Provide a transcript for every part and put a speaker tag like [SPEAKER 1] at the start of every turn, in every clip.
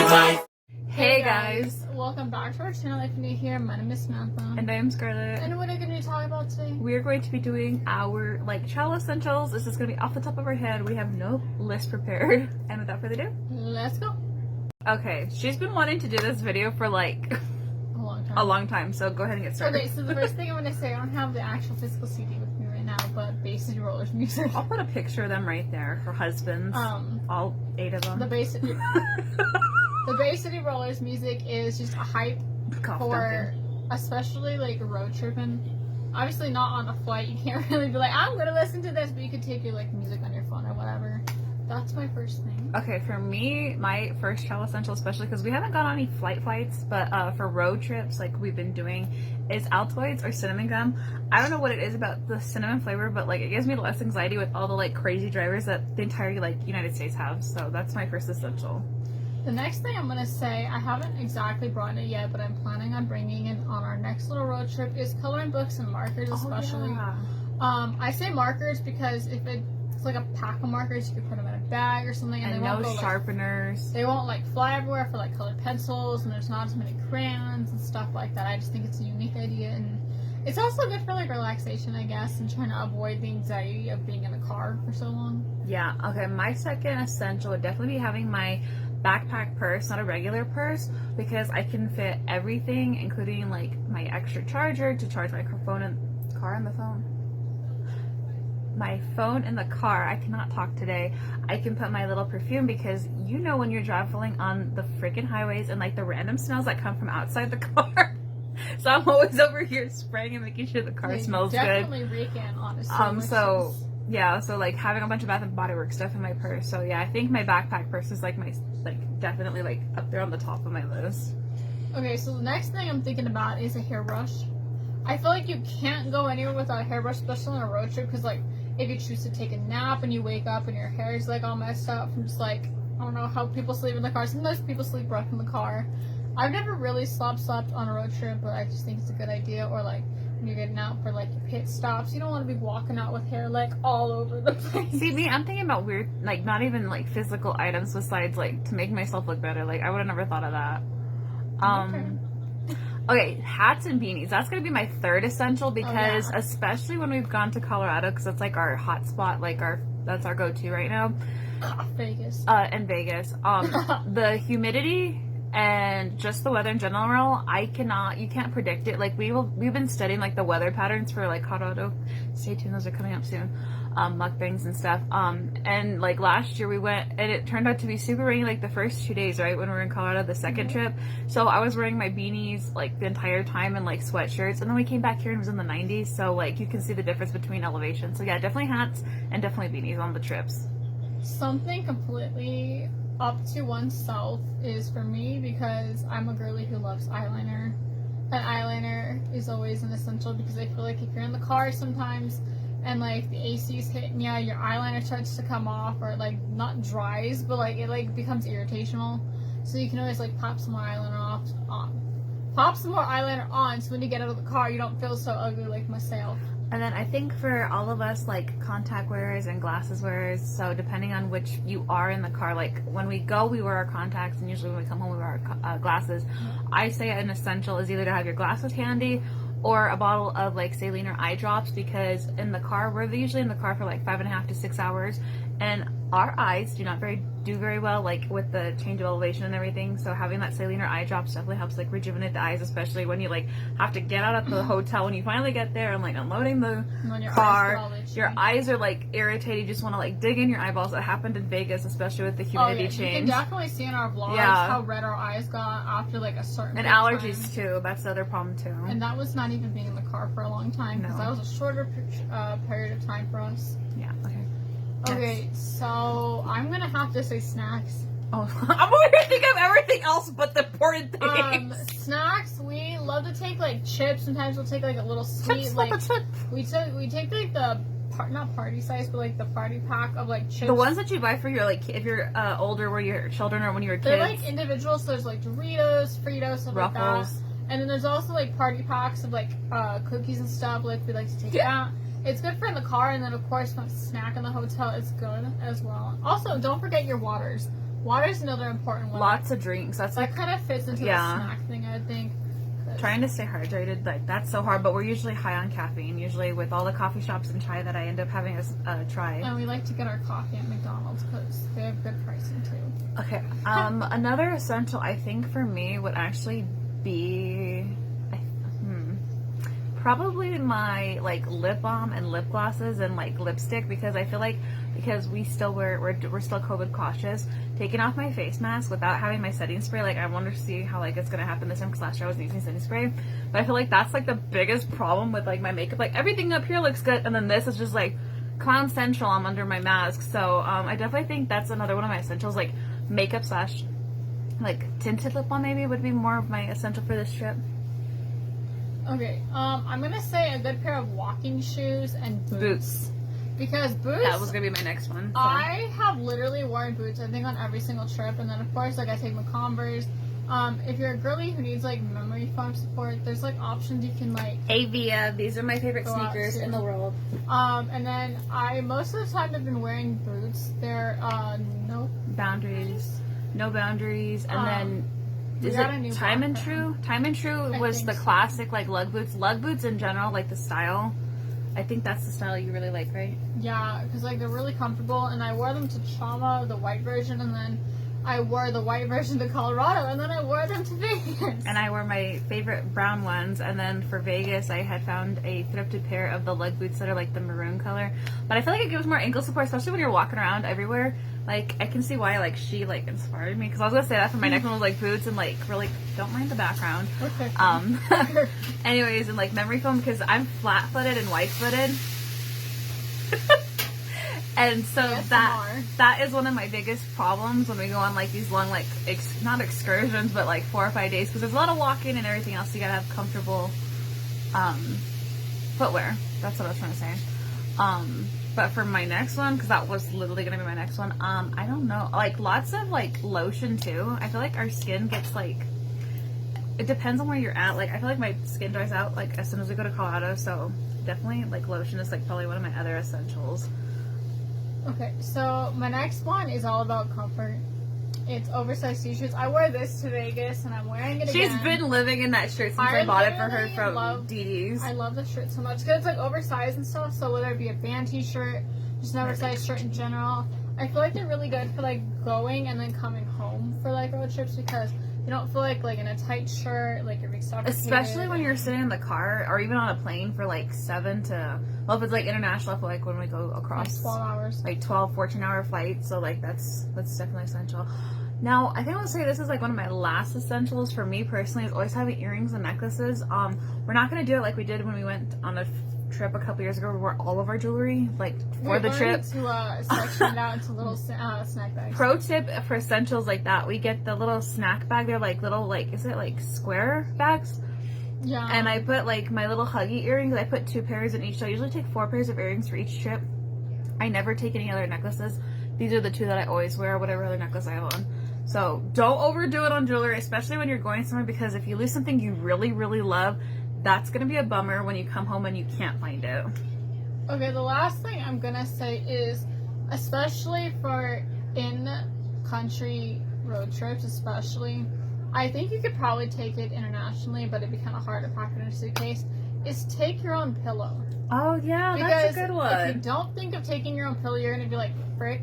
[SPEAKER 1] Hey guys!
[SPEAKER 2] Welcome back to our channel. If you're new here, my name is Samantha.
[SPEAKER 1] And I am Scarlett.
[SPEAKER 2] And what are we going to be talking about today?
[SPEAKER 1] We are going to be doing our travel essentials. This is going to be off the top of our head. We have no list prepared. And without further ado,
[SPEAKER 2] let's go.
[SPEAKER 1] Okay, she's been wanting to do this video for a long time, so go ahead and get started.
[SPEAKER 2] Okay, so the first thing I'm going to say, I don't have the actual physical CD with me right now, but Bay City Rollers music.
[SPEAKER 1] I'll put a picture of them right there for husbands. All 8 of them.
[SPEAKER 2] The Bay City Rollers music is just a hype for especially like road tripping. Obviously not on a flight, you can't really be like, I'm gonna listen to this, but you could take your music on your phone or whatever. That's my first thing.
[SPEAKER 1] Okay, for me, my first travel essential, especially because we haven't gone on any flights, but for road trips like we've been doing, is Altoids or cinnamon gum. I don't know what it is about the cinnamon flavor, but it gives me less anxiety with all the crazy drivers that the entire United States have. So that's my first essential.
[SPEAKER 2] The next thing I'm going to say, I haven't exactly brought it yet, but I'm planning on bringing it on our next little road trip, is coloring books and markers especially.
[SPEAKER 1] Yeah.
[SPEAKER 2] I say markers because if it's like a pack of markers, you can put them in a bag or something. And they won't go,
[SPEAKER 1] sharpeners.
[SPEAKER 2] They won't fly everywhere for colored pencils, and there's not as many crayons and stuff like that. I just think it's a unique idea, and it's also good for relaxation, I guess, and trying to avoid the anxiety of being in a car for so long.
[SPEAKER 1] Yeah, okay, my second essential would definitely be having my backpack purse, not a regular purse, because I can fit everything, including my extra charger to charge my phone in the car. My phone in the car. I cannot talk today. I can put my little perfume because when you're traveling on the freaking highways and the random smells that come from outside the car. So I'm always over here spraying and making sure the car smells
[SPEAKER 2] definitely
[SPEAKER 1] good.
[SPEAKER 2] Definitely reeking, honestly.
[SPEAKER 1] So having a bunch of Bath and Body Works stuff in my purse. So yeah, I think my backpack purse is my definitely up there on the top of my list.
[SPEAKER 2] Okay, so the next thing I'm thinking about is a hairbrush. I feel like you can't go anywhere without a hairbrush, especially on a road trip, because if you choose to take a nap and you wake up and your hair is all messed up from just I don't know how people sleep in the car. Sometimes people sleep rough in the car. I've never really slept on a road trip, but I just think it's a good idea. Or when you're getting out for your pit stops, you don't want to be walking out with hair all over the place.
[SPEAKER 1] See, me, I'm thinking about weird, not even physical items besides to make myself look better. I would have never thought of that. Okay, hats and beanies. That's gonna be my third essential because especially when we've gone to Colorado, because that's our hot spot, that's our go-to right now.
[SPEAKER 2] Vegas.
[SPEAKER 1] And Vegas. The humidity and just the weather in general, you can't predict it. We've been studying the weather patterns for Colorado. Stay tuned, those are coming up soon. Mukbangs and stuff. And last year we went and it turned out to be super rainy the first 2 days, right, when we were in Colorado, the second trip. So I was wearing my beanies the entire time and sweatshirts, and then we came back here and it was in the 90s. So you can see the difference between elevations. So yeah, definitely hats and definitely beanies on the trips.
[SPEAKER 2] Something completely up to oneself is for me, because I'm a girly who loves eyeliner, and eyeliner is always an essential, because I feel if you're in the car sometimes and the AC is hitting you, your eyeliner starts to come off, or not dries, but it becomes irritational. So you can always pop some more eyeliner pop some more eyeliner on, so when you get out of the car you don't feel so ugly like myself.
[SPEAKER 1] And then I think for all of us, contact wearers and glasses wearers, so depending on which you are in the car, when we go, we wear our contacts, and usually when we come home, we wear our glasses. I say an essential is either to have your glasses handy or a bottle of saline or eye drops, because in the car, we're usually in the car for 5.5 to 6 hours, and our eyes do not do very well with the change of elevation and everything. So having that saline or eye drops definitely helps rejuvenate the eyes, especially when you have to get out of the hotel. When you finally get there and unloading the car, your eyes are irritated. You just want to dig in your eyeballs. It happened in Vegas, especially with the humidity change.
[SPEAKER 2] You can definitely see in our vlogs how red our eyes got after a certain
[SPEAKER 1] and allergies time. Too. That's the other problem too.
[SPEAKER 2] And that was not even being in the car for a long time, because that was a shorter period of time for us.
[SPEAKER 1] Yeah. Okay.
[SPEAKER 2] Okay, so I'm gonna have to say snacks.
[SPEAKER 1] Oh, I'm over here thinking of everything else but the important things.
[SPEAKER 2] Snacks. We love to take chips. Sometimes we'll take a little sweet we take the not party size, but the party pack of chips.
[SPEAKER 1] The ones that you buy for your if you're older, where your children or when you were kids.
[SPEAKER 2] They're individual. So there's Doritos, Fritos, stuff
[SPEAKER 1] Ruffles.
[SPEAKER 2] Like that. And then there's also party packs of cookies and stuff. We like to take that. It's good for in the car, and then of course, when snack in the hotel, it's good as well. Also, don't forget your waters. Water's another important one.
[SPEAKER 1] Lots of drinks. That's
[SPEAKER 2] that kind of fits into the snack thing, I think.
[SPEAKER 1] Trying to stay hydrated, like that's so hard, but we're usually high on caffeine, usually with all the coffee shops and chai that I end up having a try.
[SPEAKER 2] And we like to get our coffee at McDonald's because they have good pricing too.
[SPEAKER 1] Okay, another essential I think for me would actually be probably my like lip balm and lip glosses and like lipstick, because I feel like because we're still COVID cautious, taking off my face mask without having my setting spray, like I wonder to see how like it's gonna happen this time, because last year I wasn't using setting spray, but I feel like that's like the biggest problem with like my makeup. Like everything up here looks good, and then this is just like clown central. I'm under my mask, so I definitely think that's another one of my essentials, like makeup slash like tinted lip balm maybe would be more of my essential for this trip.
[SPEAKER 2] Okay, I'm gonna say a good pair of walking shoes and boots. Because boots...
[SPEAKER 1] That was gonna be my next one. So.
[SPEAKER 2] I have literally worn boots, I think, on every single trip. And then, of course, like, I take my Converse. If you're a girly who needs, like, memory foam support, there's, like, options you can, like...
[SPEAKER 1] Avia. These are my favorite sneakers in the world.
[SPEAKER 2] And then most of the time I've been wearing boots. They're, no boundaries.
[SPEAKER 1] No boundaries. And then... Is it Time and True? Time and True was the classic, like, lug boots. Lug boots in general, like, the style. I think that's the style you really like, right?
[SPEAKER 2] Yeah, because, like, they're really comfortable. And I wore them to Trauma, the white version. And then I wore the white version to Colorado. And then I wore them to Vegas.
[SPEAKER 1] And I wore my favorite brown ones. And then for Vegas, I had found a thrifted pair of the lug boots that are, like, the maroon color. But I feel like it gives more ankle support, especially when you're walking around everywhere. Like, I can see why, like, she, like, inspired me. Because I was going to say that for my next one was, like, boots and, like, really don't mind the background.
[SPEAKER 2] Okay.
[SPEAKER 1] Anyways, and, like, memory foam, because I'm flat-footed and white-footed. And so that is one of my biggest problems when we go on, like, these long, like, not excursions, but, like, 4 or 5 days. Because there's a lot of walking and everything else. So you got to have comfortable footwear. That's what I was trying to say. But for my next one, because that was literally going to be my next one, I don't know. Like, lots of, like, lotion, too. I feel like our skin gets, like, it depends on where you're at. Like, I feel like my skin dries out, like, as soon as we go to Colorado. So, definitely, like, lotion is, like, probably one of my other essentials.
[SPEAKER 2] Okay, so my next one is all about comfort. It's oversized t-shirts. I wore this to Vegas, and I'm wearing it again.
[SPEAKER 1] She's been living in that shirt since I bought it for her from DD's.
[SPEAKER 2] I love this shirt so much because it's like oversized and stuff. So whether it be a band t-shirt, just an oversized shirt in general, I feel like they're really good for like going and then coming home for like road trips, because you don't feel like in a tight shirt, like you're being suffocated.
[SPEAKER 1] Especially when you're sitting in the car or even on a plane for like 7 to, well, if it's like international, I feel like when we go across
[SPEAKER 2] like 12 hours,
[SPEAKER 1] like 12, 14-hour flights. So like that's definitely essential. Now, I think I will say this is like one of my last essentials for me personally, is always having earrings and necklaces. We're not going to do it like we did when we went on a trip a couple years ago. We wore all of our jewelry like for the trip.
[SPEAKER 2] To section it out into little snack bags.
[SPEAKER 1] Pro tip for essentials like that, we get the little snack bag. They're like little, like, is it like square bags?
[SPEAKER 2] Yeah.
[SPEAKER 1] And I put like my little huggy earrings. I put 2 pairs in each. So I usually take 4 pairs of earrings for each trip. I never take any other necklaces. These are the 2 that I always wear, whatever other necklace I have on. So don't overdo it on jewelry, especially when you're going somewhere, because if you lose something you really, really love, that's going to be a bummer when you come home and you can't find it.
[SPEAKER 2] Okay, the last thing I'm going to say is, especially for in-country road trips, especially, I think you could probably take it internationally, but it'd be kind of hard to pack it in a suitcase, is take your own pillow.
[SPEAKER 1] Oh, yeah, that's a good one.
[SPEAKER 2] If you don't think of taking your own pillow, you're going to be like, frick,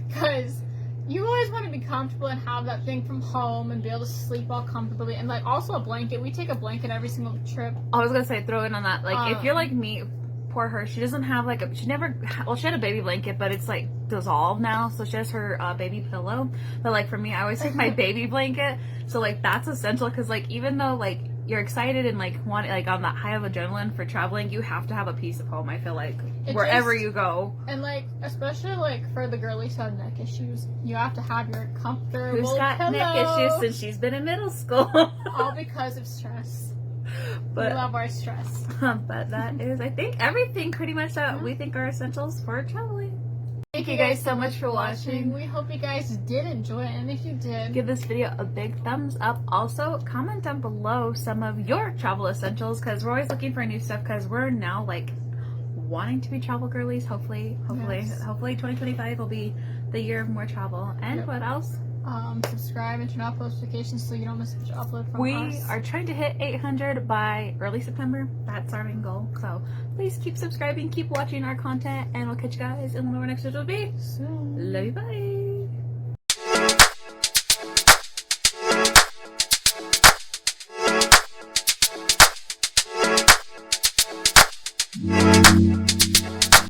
[SPEAKER 2] because you always want to be comfortable and have that thing from home and be able to sleep all comfortably. And, like, also a blanket. We take a blanket every single trip.
[SPEAKER 1] I was going to say, throw in on that. Like, if you're like me, poor her, she doesn't have, like, she had a baby blanket, but it's, like, dissolved now. So she has her baby pillow. But, like, for me, I always take my baby blanket. So, like, that's essential because, like, even though, like, you're excited and, like, want, like, on that high of adrenaline for traveling, you have to have a piece of home, I feel like, wherever you go.
[SPEAKER 2] And, like, especially, like, for the girlies who have neck issues, you have to have your comfortable
[SPEAKER 1] Who's got
[SPEAKER 2] pillow.
[SPEAKER 1] neck issues since she's been in middle school?
[SPEAKER 2] All because of stress.
[SPEAKER 1] But,
[SPEAKER 2] we love our stress.
[SPEAKER 1] But that is, I think, everything pretty much that we think are essentials for traveling. Thank you guys so much for watching.
[SPEAKER 2] We hope you guys did enjoy it, and if you did,
[SPEAKER 1] give this video a big thumbs up. Also, comment down below some of your travel essentials, because we're always looking for new stuff, because we're now like wanting to be travel girlies. Hopefully 2025 will be the year of more travel. And what else?
[SPEAKER 2] Subscribe and turn off notifications so you don't miss an upload from
[SPEAKER 1] We
[SPEAKER 2] us.
[SPEAKER 1] are trying to hit 800 by early September. That's our main goal. So please keep subscribing, keep watching our content, and we'll catch you guys in one of our next videos. Will be.
[SPEAKER 2] Soon.
[SPEAKER 1] Love you, bye.